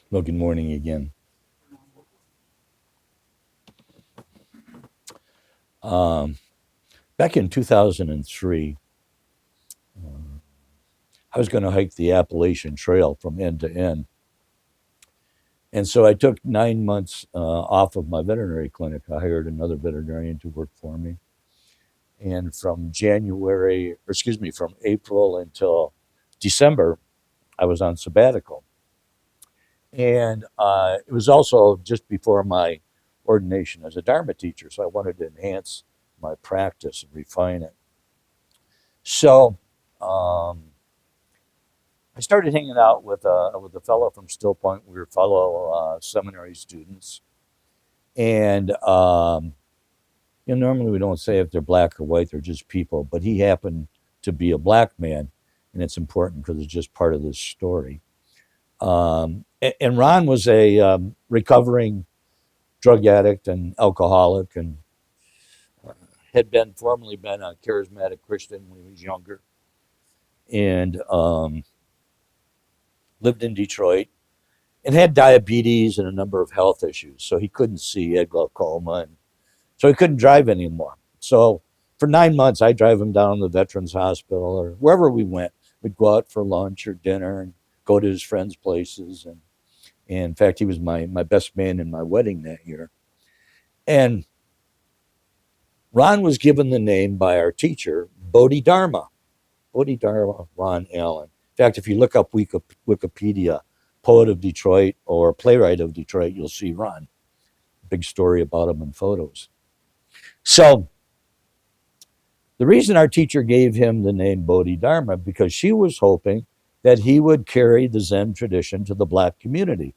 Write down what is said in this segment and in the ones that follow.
Well, good morning again. Um, Back in 2003, I was going to hike the Appalachian Trail from end to end. And so I took 9 months off of my veterinary clinic. I hired another veterinarian to work for me. And from from April until December, I was on sabbatical. And it was also just before my ordination as a Dharma teacher. So I wanted to enhance my practice and refine it. So um, I started hanging out with a fellow from Still Point. We were fellow seminary students, and normally we don't say if they're black or white; they're just people. But he happened to be a black man, and it's important because it's just part of this story. And Ron was a recovering drug addict and alcoholic, and had been formerly been a charismatic Christian when he was younger, and lived in Detroit and had diabetes and a number of health issues. So he couldn't see, he had glaucoma, and so he couldn't drive anymore. So for 9 months, I drive him down to the Veterans Hospital or wherever we went. We'd go out for lunch or dinner and go to his friends' places. And in fact, he was my best man in my wedding that year. And Ron was given the name by our teacher, Bodhidharma. Bodhidharma Ron Allen. In fact, if you look up Wikipedia, poet of Detroit or playwright of Detroit, you'll see Ron. Big story about him and photos. So the reason our teacher gave him the name Bodhidharma because she was hoping that he would carry the Zen tradition to the black community.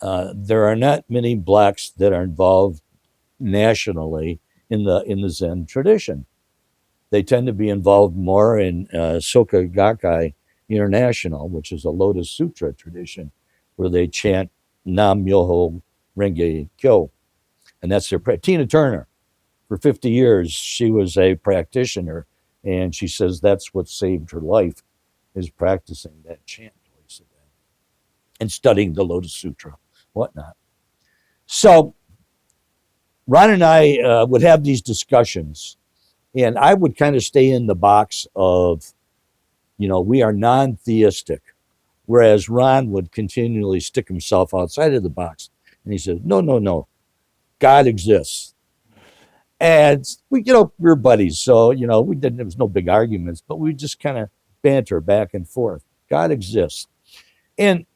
There are not many blacks that are involved nationally in the Zen tradition. They tend to be involved more in Soka Gakkai International, which is a Lotus Sutra tradition, where they chant Nam Myoho Renge Kyo, and that's their Tina Turner. For 50 years, she was a practitioner, and she says that's what saved her life is practicing that chant twice a day and studying the Lotus Sutra, whatnot. So Ron and I would have these discussions, and I would kind of stay in the box of, we are non theistic, whereas Ron would continually stick himself outside of the box. And he says, no, no, no, God exists. And we were buddies. So, there was no big arguments, but we just kind of banter back and forth. God exists. And,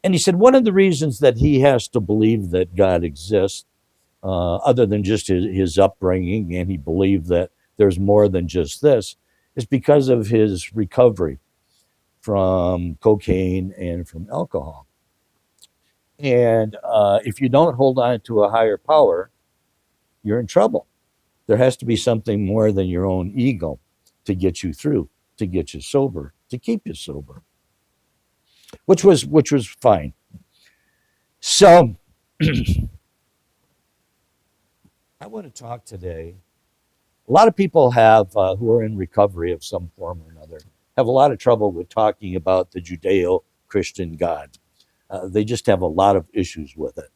and he said, one of the reasons that he has to believe that God exists, other than just his upbringing, and he believed that there's more than just this, is because of his recovery from cocaine and from alcohol. And if you don't hold on to a higher power, you're in trouble. There has to be something more than your own ego to get you through, to get you sober, to keep you sober, which was fine. So I want to talk today. A lot of people have who are in recovery of some form or another have a lot of trouble with talking about the Judeo-Christian God. They just have a lot of issues with it.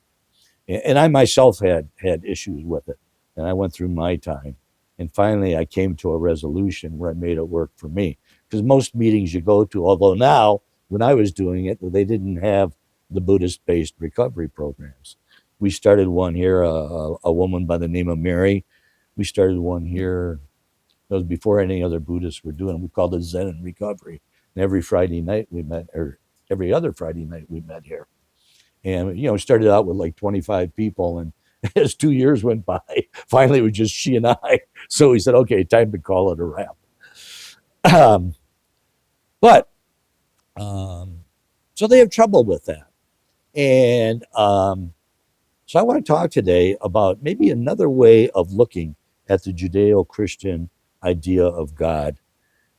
And I myself had issues with it, and I went through my time. And finally, I came to a resolution where I made it work for me. Because most meetings you go to, although now, when I was doing it, they didn't have the Buddhist based recovery programs. We started one here, a woman by the name of Mary. We started one here. That was before any other Buddhists were doing it. We called it Zen and Recovery. And every Friday night we met, or every other Friday night we met here. And started out with like 25 people, and as 2 years went by, finally it was just she and I. So we said, okay, time to call it a wrap. Um, but so they have trouble with that, and so I want to talk today about maybe another way of looking at the Judeo-Christian idea of God.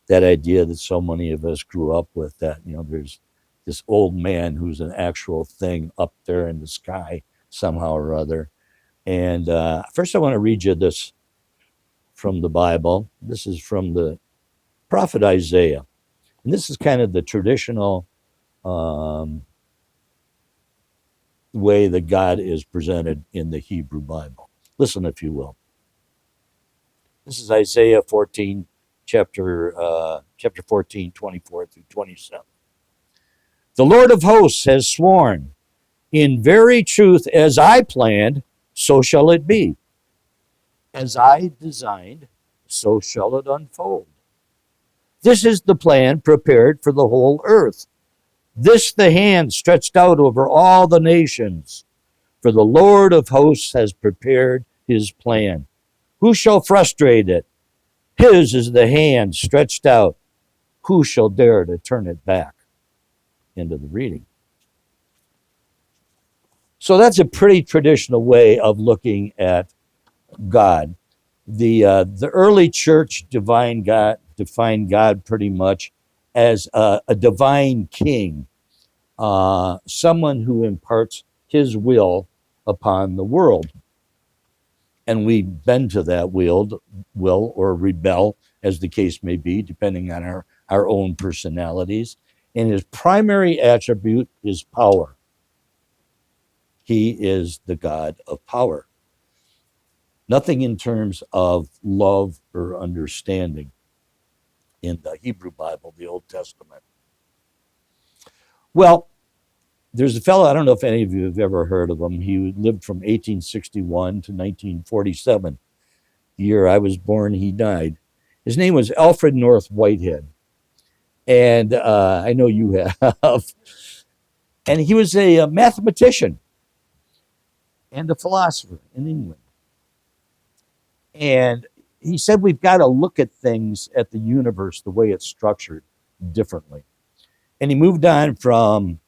That idea that so many of us grew up with, that there's this old man who's an actual thing up there in the sky somehow or other. And first, I want to read you this from the Bible. This is from the prophet Isaiah. And this is kind of the traditional um, way that God is presented in the Hebrew Bible. Listen, if you will. This is Isaiah 14, chapter 14, 24 through 27. The Lord of hosts has sworn, in very truth, as I planned, so shall it be. As I designed, so shall it unfold. This is the plan prepared for the whole earth. This the hand stretched out over all the nations. For the Lord of hosts has prepared his plan. Who shall frustrate it? His is the hand stretched out. Who shall dare to turn it back? Into the reading. So that's a pretty traditional way of looking at God. The early church defined God pretty much as a divine king, someone who imparts his will upon the world. And we bend to that will or rebel, as the case may be, depending on our own personalities. And his primary attribute is power. He is the God of power. Nothing in terms of love or understanding in the Hebrew Bible, the Old Testament. Well, there's a fellow, I don't know if any of you have ever heard of him. He lived from 1861 to 1947. The year I was born, he died. His name was Alfred North Whitehead. And I know you have. And he was a mathematician and a philosopher in England. And he said we've got to look at things, at the universe, the way it's structured, differently. And he moved on from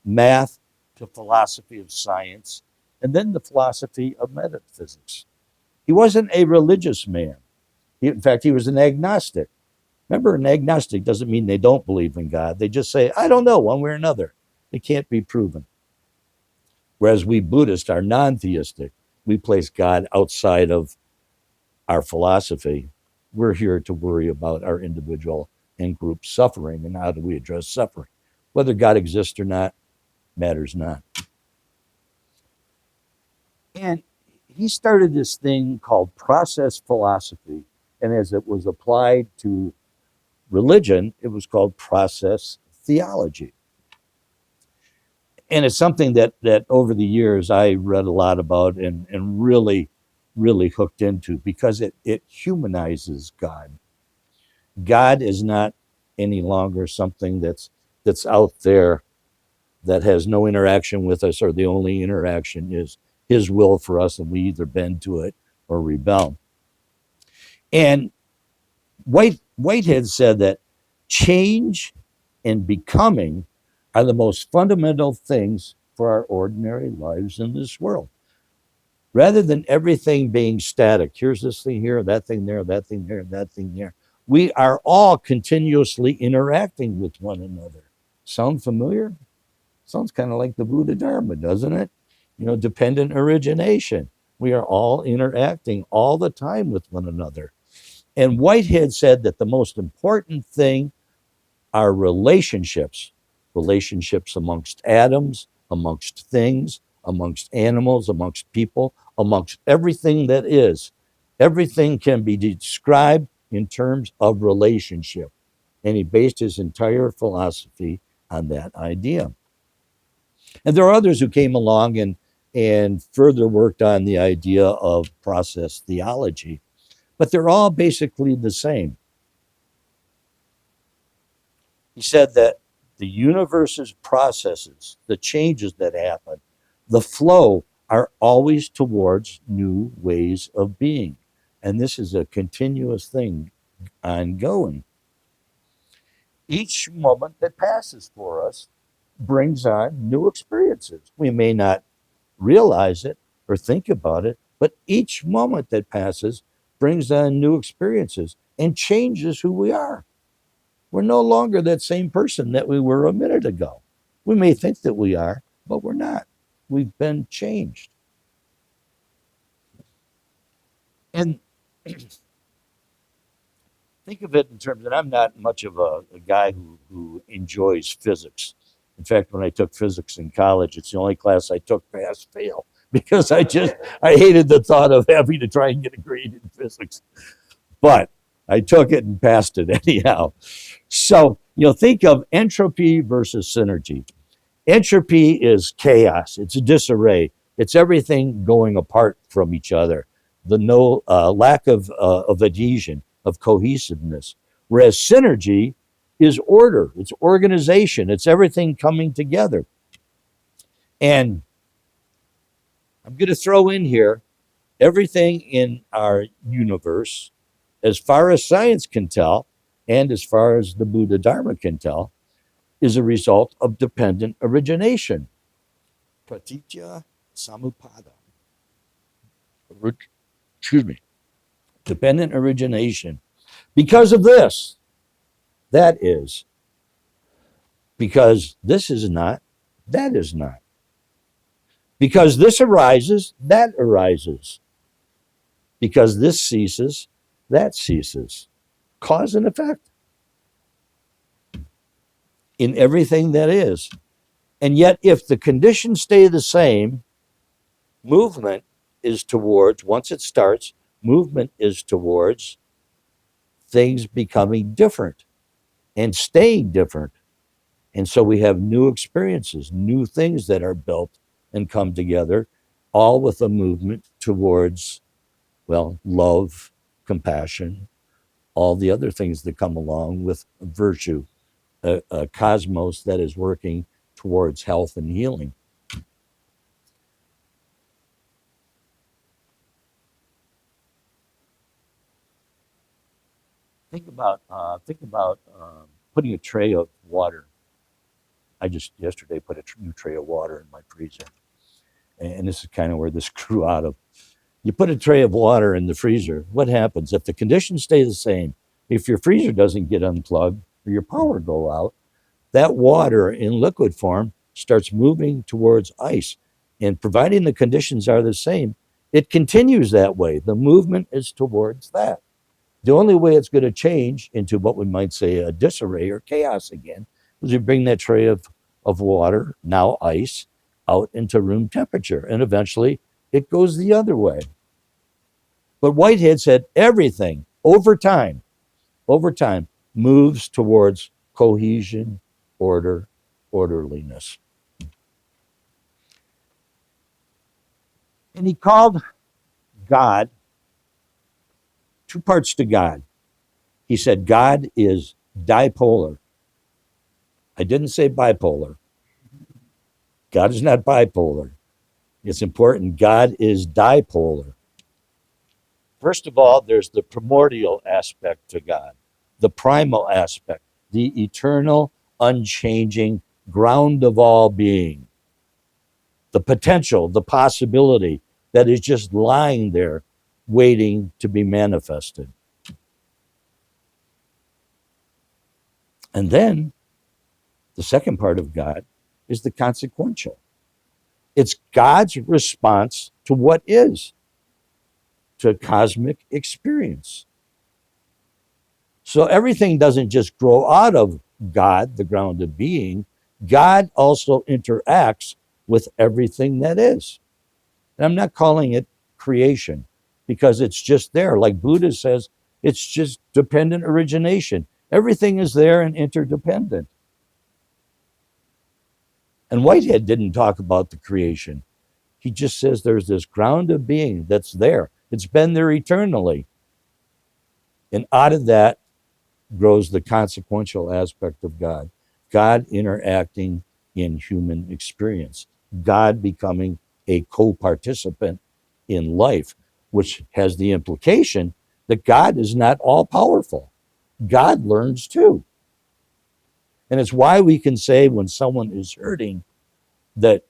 math to philosophy of science, and then the philosophy of metaphysics. He wasn't a religious man. In fact, he was an agnostic. Remember, an agnostic doesn't mean they don't believe in God. They just say, I don't know, one way or another. It can't be proven. Whereas we Buddhists are non-theistic. We place God outside of our philosophy. We're here to worry about our individual and group suffering, and how do we address suffering. Whether God exists or not matters not. And he started this thing called process philosophy, and as it was applied to religion, it was called process theology. And it's something that over the years I read a lot about and really, really hooked into, because it humanizes God. God is not any longer something that's out there that has no interaction with us, or the only interaction is his will for us, and we either bend to it or rebel. And Whitehead said that change and becoming are the most fundamental things for our ordinary lives in this world. Rather than everything being static, here's this thing here, that thing there, that thing there, that thing there, we are all continuously interacting with one another. Sound familiar? Sounds kind of like the Buddha Dharma, doesn't it? Dependent origination. We are all interacting all the time with one another. And Whitehead said that the most important thing are relationships, relationships amongst atoms, amongst things, amongst animals, amongst people, amongst everything that is. Everything can be described in terms of relationship. And he based his entire philosophy on that idea. And there are others who came along and further worked on the idea of process theology, but they're all basically the same. He said that the universe's processes, the changes that happen, the flow are always towards new ways of being. And this is a continuous thing ongoing. Each moment that passes for us brings on new experiences. We may not realize it or think about it, but each moment that passes brings on new experiences and changes who we are. We're no longer that same person that we were a minute ago. We may think that we are, but we're not. We've been changed. And think of it in terms, and I'm not much of a guy who enjoys physics. In fact, when I took physics in college, it's the only class I took pass fail because I hated the thought of having to try and get a grade in physics. But I took it and passed it anyhow. So, think of entropy versus synergy. Entropy is chaos, it's a disarray, it's everything going apart from each other, the no lack of adhesion, of cohesiveness. Whereas synergy is order, it's organization, it's everything coming together. And I'm going to throw in here everything in our universe, as far as science can tell, and as far as the Buddha Dharma can tell, is a result of dependent origination. Pratitya Samuppada. Excuse me. Dependent origination. Because of this, that is. Because this is not, that is not. Because this arises, that arises. Because this ceases, that ceases. Cause and effect in everything that is. And yet, if the conditions stay the same, movement is towards, once it starts, movement is towards things becoming different and staying different. And so we have new experiences, new things that are built and come together, all with a movement towards, well, love, compassion, all the other things that come along with virtue, a cosmos that is working towards health and healing. Think about putting a tray of water. I just yesterday put a new tray of water in my freezer, and this is kind of where this grew out of. You put a tray of water in the freezer. What happens if the conditions stay the same? If your freezer doesn't get unplugged or your power go out, that water in liquid form starts moving towards ice, and providing the conditions are the same, it continues that way. The movement is towards that. The only way it's going to change into what we might say a disarray or chaos again is you bring that tray of water, now ice, out into room temperature. And eventually it goes the other way. But Whitehead said everything over time, moves towards cohesion, order, orderliness. And he called God, two parts to God. He said God is dipolar. I didn't say bipolar. God is not bipolar. It's important. God is dipolar. First of all, there's the primordial aspect to God, the primal aspect, the eternal, unchanging ground of all being, the potential, the possibility that is just lying there waiting to be manifested. And then the second part of God is the consequential. It's God's response to what is, to cosmic experience. So everything doesn't just grow out of God, the ground of being. God also interacts with everything that is. And I'm not calling it creation because it's just there. Like Buddha says, it's just dependent origination. Everything is there and interdependent. And Whitehead didn't talk about the creation. He just says there's this ground of being that's there. It's been there eternally. And out of that grows the consequential aspect of God. God interacting in human experience. God becoming a co-participant in life, which has the implication that God is not all powerful. God learns too. And it's why we can say when someone is hurting that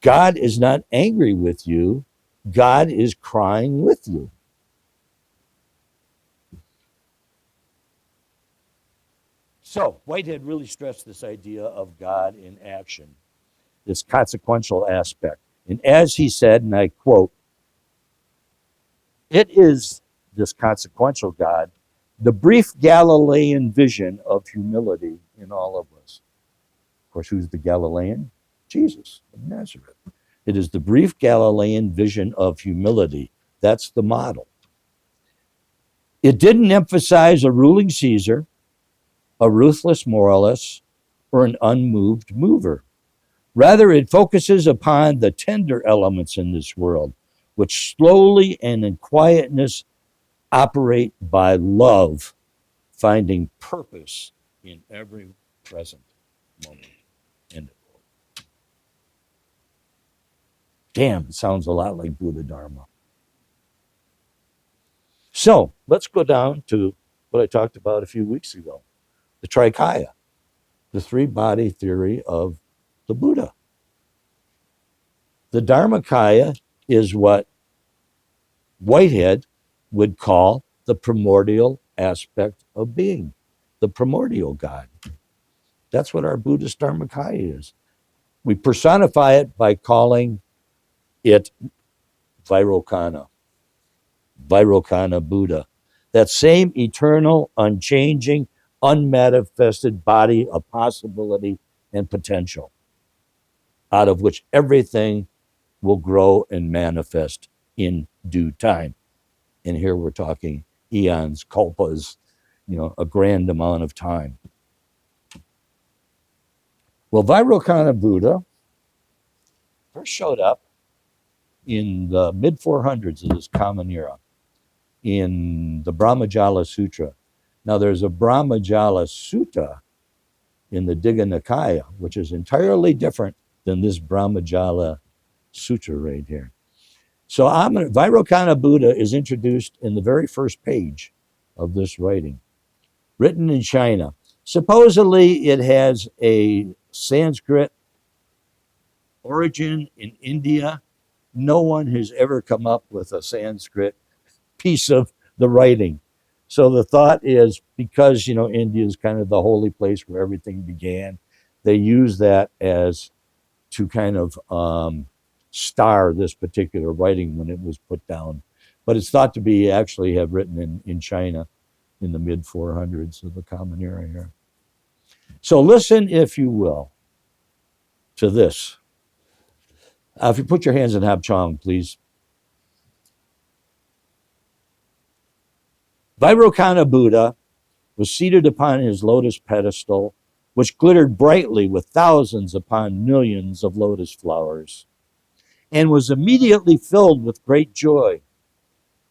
God is not angry with you, God is crying with you. So Whitehead really stressed this idea of God in action, this consequential aspect. And as he said, and I quote, it is this consequential God, the brief Galilean vision of humility in all of us. course, who's the Galilean? Jesus of Nazareth. It is the brief Galilean vision of humility. That's the model. It didn't emphasize a ruling Caesar, a ruthless moralist, or an unmoved mover. Rather, it focuses upon the tender elements in this world, which slowly and in quietness operate by love, finding purpose in every present moment. End of quote. Damn, it sounds a lot like Buddha Dharma. So let's go down to what I talked about a few weeks ago, the Trikaya, the three-body theory of the Buddha. The Dharmakaya is what Whitehead would call the primordial aspect of being, the primordial God. That's what our Buddhist Dharmakaya is. We personify it by calling it Vairocana Buddha. That same eternal, unchanging, unmanifested body of possibility and potential, out of which everything will grow and manifest in due time. And here we're talking eons, kalpas, a grand amount of time. Well, Vairocana Buddha first showed up in the mid 400s of this common era in the Brahmajala Sutra. Now, there's a Brahmajala Sutta in the Digha Nikaya, which is entirely different than this Brahmajala Sutra right here. So Vairocana Buddha is introduced in the very first page of this writing, written in China. Supposedly, it has a Sanskrit origin in India. No one has ever come up with a Sanskrit piece of the writing. So the thought is, because India is kind of the holy place where everything began, they use that as to kind of star this particular writing when it was put down. But it's thought to be actually have written in China in the mid 400s of the Common Era here. So listen, if you will, to this. If you put your hands in Habchong, please. Vairocana Buddha was seated upon his lotus pedestal, which glittered brightly with thousands upon millions of lotus flowers, and was immediately filled with great joy.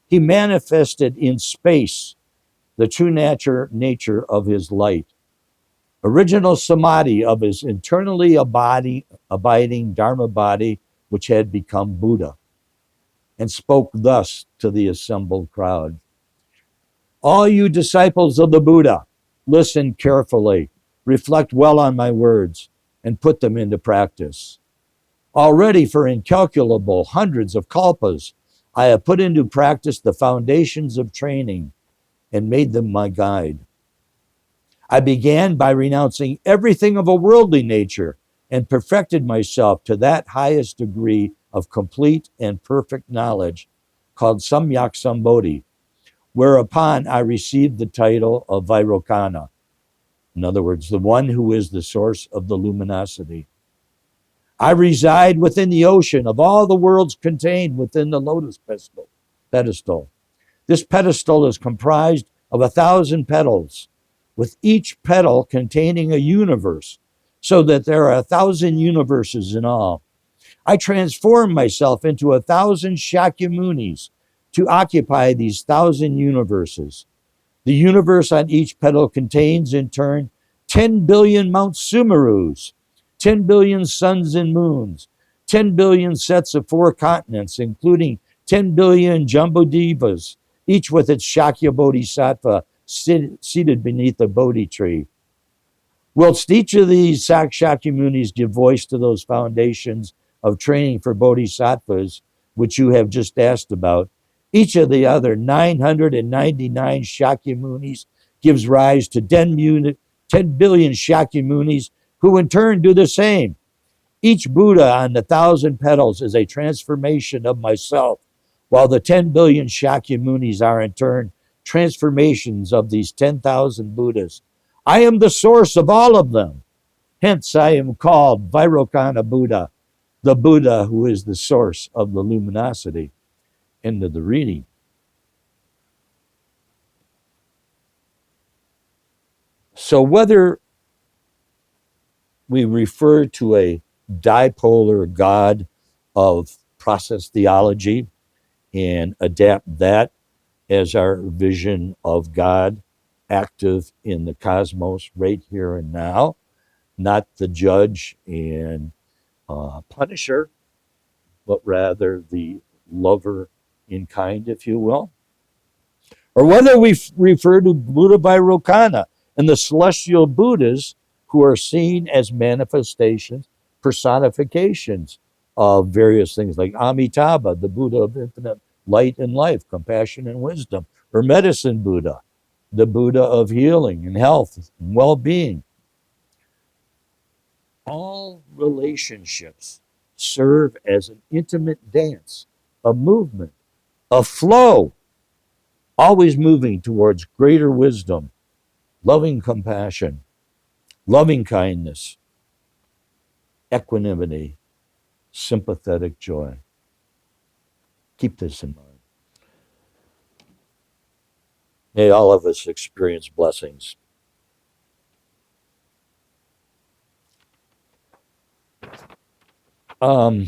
He manifested in space the true nature of his light, original samadhi of his internally abiding Dharma body, which had become Buddha, and spoke thus to the assembled crowd. All you disciples of the Buddha, listen carefully, reflect well on my words, and put them into practice. Already for incalculable hundreds of kalpas, I have put into practice the foundations of training and made them my guide. I began by renouncing everything of a worldly nature and perfected myself to that highest degree of complete and perfect knowledge called Samyak Sambodhi, whereupon I received the title of Vairocana. In other words, the one who is the source of the luminosity. I reside within the ocean of all the worlds contained within the lotus pedestal. This pedestal is comprised of 1,000 petals, with each petal containing a universe, so that there are 1,000 universes in all. I transform myself into 1,000 Shakyamunis to occupy these 1,000 universes. The universe on each petal contains, in turn, 10 billion Mount Sumerus, 10 billion suns and moons, 10 billion sets of 4 continents, including 10 billion Jambudivas, each with its Shakya Bodhisattva seated beneath a Bodhi tree. Whilst each of these Shakyamunis give voice to those foundations of training for Bodhisattvas, which you have just asked about, each of the other 999 Shakyamunis gives rise to 10 billion Shakyamunis, who in turn do the same. Each Buddha on the 1,000 petals is a transformation of myself, while the 10 billion Shakyamunis are in turn transformations of these 10,000 Buddhas. I am the source of all of them. Hence, I am called Vairocana Buddha, the Buddha who is the source of the luminosity. End of the reading. So, whether we refer to a dipolar God of process theology and adapt that as our vision of God active in the cosmos right here and now, not the judge and punisher, but rather the lover in kind, if you will. Or whether we refer to Buddha Vairocana and the celestial Buddhas who are seen as manifestations, personifications of various things like Amitabha, the Buddha of infinite light and life, compassion and wisdom, or medicine Buddha, the Buddha of healing and health and well being. All relationships serve as an intimate dance, a movement, a flow, always moving towards greater wisdom, loving compassion, loving kindness, equanimity, sympathetic joy. Keep this in mind. May all of us experience blessings. Um,